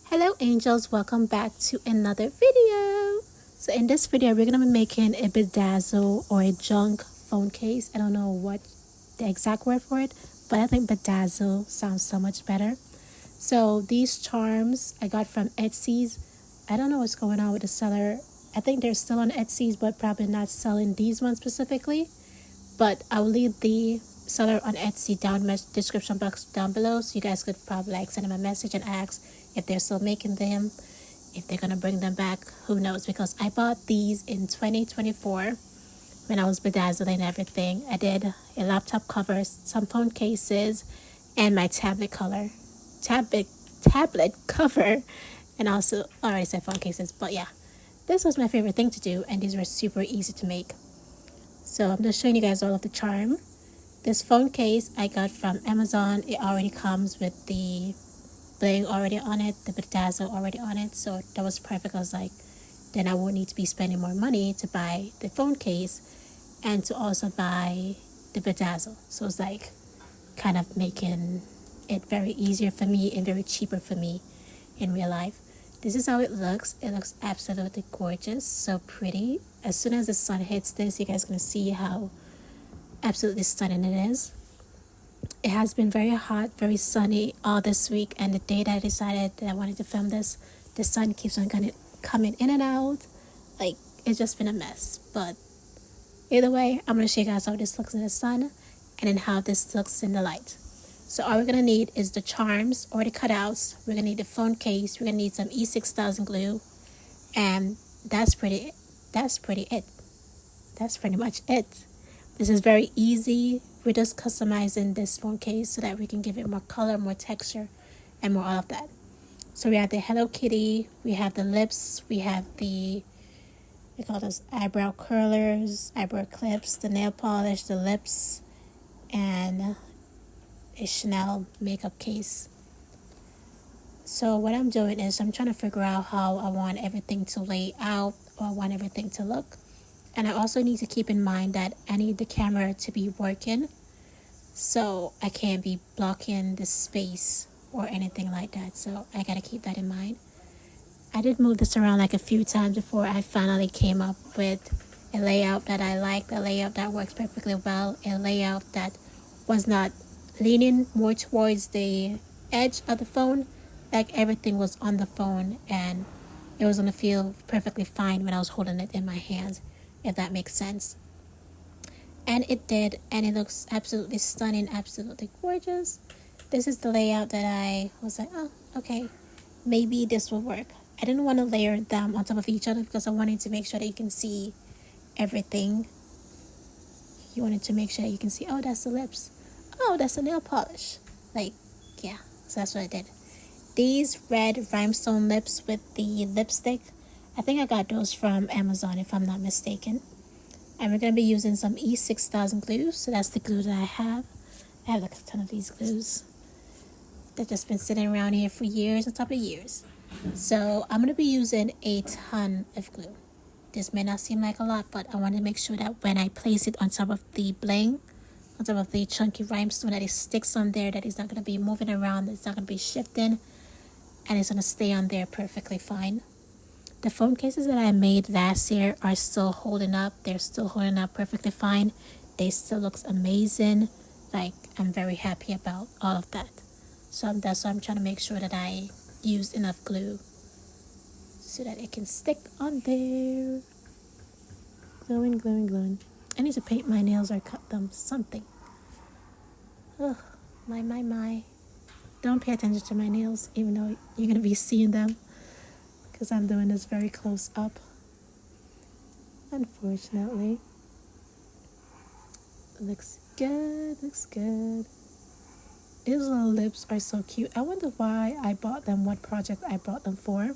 Hello angels, welcome back to another video. So in this video we're going to be making a bedazzle or a junk phone case. I don't know what the exact word for it, but I think bedazzle sounds so much better. So these charms I got from Etsy's. I don't know what's going on with the seller. I think they're still on Etsy's but probably not selling these ones specifically. But I'll leave the seller on Etsy down in the description box down below, so you guys could probably send them a message and ask if they're still making them, if they're gonna bring them back. Who knows? Because I bought these in 2024 when I was bedazzling everything. I did a laptop cover, some phone cases, and my tablet cover, and also I already said phone cases. But yeah, this was my favorite thing to do, and these were super easy to make. So I'm just showing you guys all of the charm. This phone case I got from Amazon. It already comes with the bling already on it, the bedazzle already on it. So that was perfect. I was like, then I won't need to be spending more money to buy the phone case and to also buy the bedazzle. So it's like kind of making it very easier for me and very cheaper for me in real life. This is how it looks. It looks absolutely gorgeous, so pretty. As soon as the sun hits this, you guys are going to see how absolutely stunning it is. It has been very hot, very sunny all this week, and the day that I decided that I wanted to film this, the sun keeps on coming in and out. Like, it's just been a mess. But either way, I'm going to show you guys how this looks in the sun and then how this looks in the light. So all we're going to need is the charms or the cutouts. We're going to need the phone case. We're going to need some E6000 glue. And that's pretty it. That's pretty much it. This is very easy. We're just customizing this phone case so that we can give it more color, more texture, and more all of that. So we have the Hello Kitty, we have the lips, we have we call those eyebrow curlers, eyebrow clips, the nail polish, the lips, and a Chanel makeup case. So what I'm doing is I'm trying to figure out how I want everything to lay out, or I want everything to look. And I also need to keep in mind that I need the camera to be working, so I can't be blocking the space or anything like that. So I gotta keep that in mind. I did move this around like a few times before I finally came up with a layout that I like, a layout that works perfectly well, a layout that was not leaning more towards the edge of the phone, like everything was on the phone and it was gonna feel perfectly fine when I was holding it in my hands, if that makes sense. And it did, and it looks absolutely stunning, absolutely gorgeous. This is the layout that I was like, oh, okay, maybe this will work. I didn't want to layer them on top of each other because I wanted to make sure that you can see everything. You wanted to make sure that you can see, oh, that's the lips. Oh, that's the nail polish. Like, yeah, so that's what I did. These red rhinestone lips with the lipstick, I think I got those from Amazon if I'm not mistaken. And we're going to be using some E6000 glue. So that's the glue that I have. I have like a ton of these glues. They've just been sitting around here for years on top of years. So I'm going to be using a ton of glue. This may not seem like a lot, but I want to make sure that when I place it on top of the bling, on top of the chunky rhinestone, that it sticks on there, that it's not going to be moving around, it's not going to be shifting, and it's going to stay on there perfectly fine. The phone cases that I made last year are still holding up. They're still holding up perfectly fine. They still look amazing. Like, I'm very happy about all of that. So that's why I'm trying to make sure that I used enough glue so that it can stick on there. Gluing, gluing, gluing. I need to paint my nails or cut them. Something. Ugh, my. Don't pay attention to my nails, even though you're going to be seeing them, because I'm doing this very close up, unfortunately. Looks good. These little lips are so cute. I wonder why I bought them, what project I bought them for.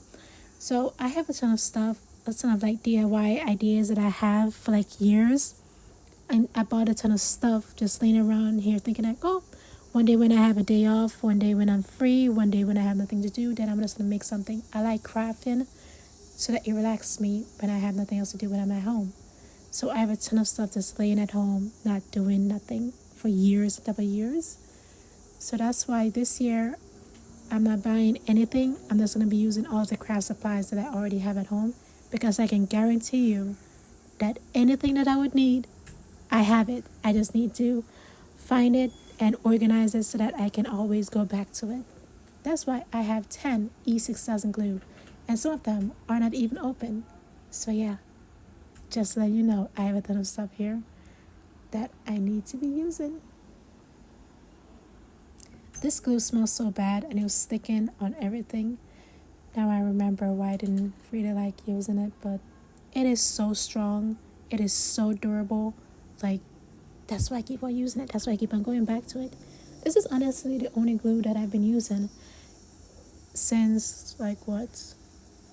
So I have a ton of stuff, a ton of like DIY ideas that I have for like years. And I bought a ton of stuff just laying around here thinking like, oh, one day when I have a day off, one day when I'm free, one day when I have nothing to do, then I'm just going to make something. I like crafting so that it relaxes me when I have nothing else to do when I'm at home. So I have a ton of stuff just laying at home, not doing nothing for years, a couple of years. So that's why this year I'm not buying anything. I'm just going to be using all the craft supplies that I already have at home, because I can guarantee you that anything that I would need, I have it. I just need to find it and organize it so that I can always go back to it. That's why I have 10 E6000 glue, and some of them are not even open. So yeah, just to let you know, I have a ton of stuff here that I need to be using. This glue smells so bad and it was sticking on everything. Now I remember why I didn't really like using it, but it is so strong. It is so durable. Like, that's why I keep on using it. That's why I keep on going back to it. This is honestly the only glue that I've been using since, like, what?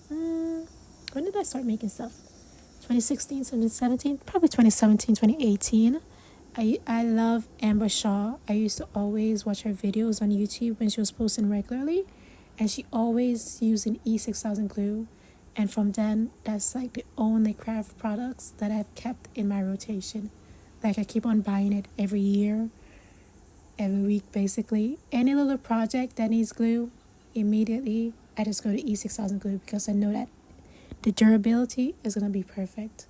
When did I start making stuff? 2016, 2017? Probably 2017, 2018. I love Amber Shaw. I used to always watch her videos on YouTube when she was posting regularly. And she always used an E6000 glue. And from then, that's like the only craft products that I've kept in my rotation. Like, I keep on buying it every year, every week basically. Any little project that needs glue, immediately I just go to E6000 glue, because I know that the durability is going to be perfect.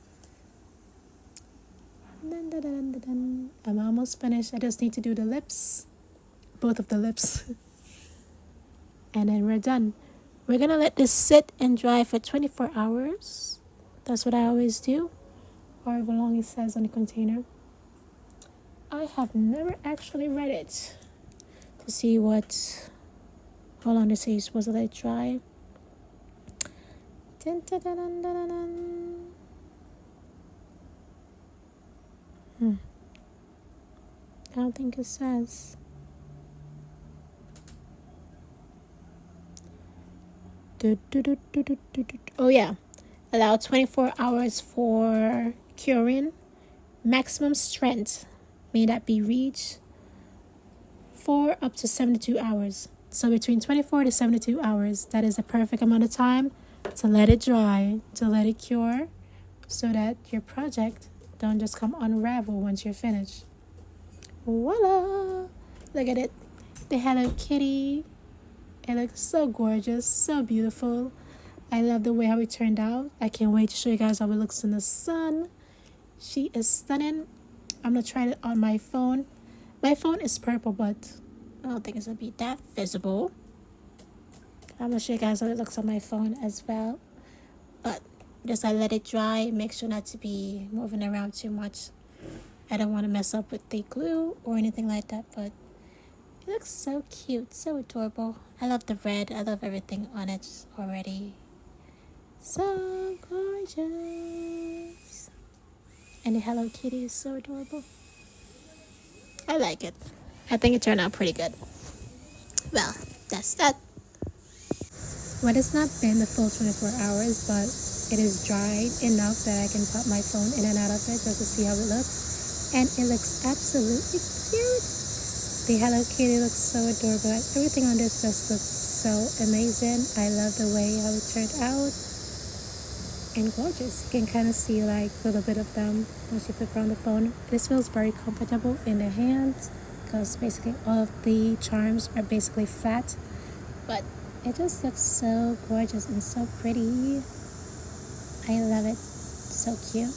I'm almost finished. I just need to do the lips, both of the lips. And then we're done. We're going to let this sit and dry for 24 hours. That's what I always do, however long it says on the container. I have never actually read it to see how long this is you're supposed to let it dry. Dun, dun, dun, dun, dun, dun. I don't think it says. Oh yeah, allow 24 hours for curing. Maximum strength may not be reached for up to 72 hours. So between 24 to 72 hours, that is a perfect amount of time to let it dry, to let it cure, so that your project don't just come unravel once you're finished. Voila! Look at it. The Hello Kitty. It looks so gorgeous, so beautiful. I love the way how it turned out. I can't wait to show you guys how it looks in the sun. She is stunning. I'm going to try it on my phone. My phone is purple, but I don't think it's going to be that visible. I'm going to show you guys how it looks on my phone as well. But just I let it dry. Make sure not to be moving around too much. I don't want to mess up with the glue or anything like that, but it looks so cute, so adorable. I love the red. I love everything on it already. So gorgeous. And the Hello Kitty is so adorable. I like it. I think it turned out pretty good. Well, that's that. Well, it's not been the full 24 hours, but it is dried enough that I can pop my phone in and out of it just to see how it looks. And it looks absolutely cute. The Hello Kitty looks so adorable. Everything on this just looks so amazing. I love the way how it turned out. And gorgeous. You can kind of see like a little bit of them once you flip around the phone. This feels very comfortable in the hands, because basically all of the charms are basically flat. But it just looks so gorgeous and so pretty. I love it. So cute.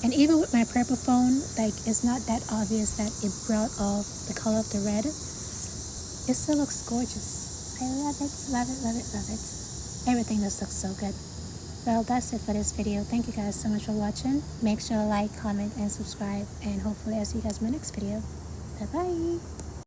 And even with my purple phone, like, it's not that obvious that it brought off the color of the red. It still looks gorgeous. I love it, love it, love it, love it. Everything just looks so good. Well, that's it for this video. Thank you guys so much for watching. Make sure to like, comment, and subscribe. And hopefully I'll see you guys in my next video. Bye-bye.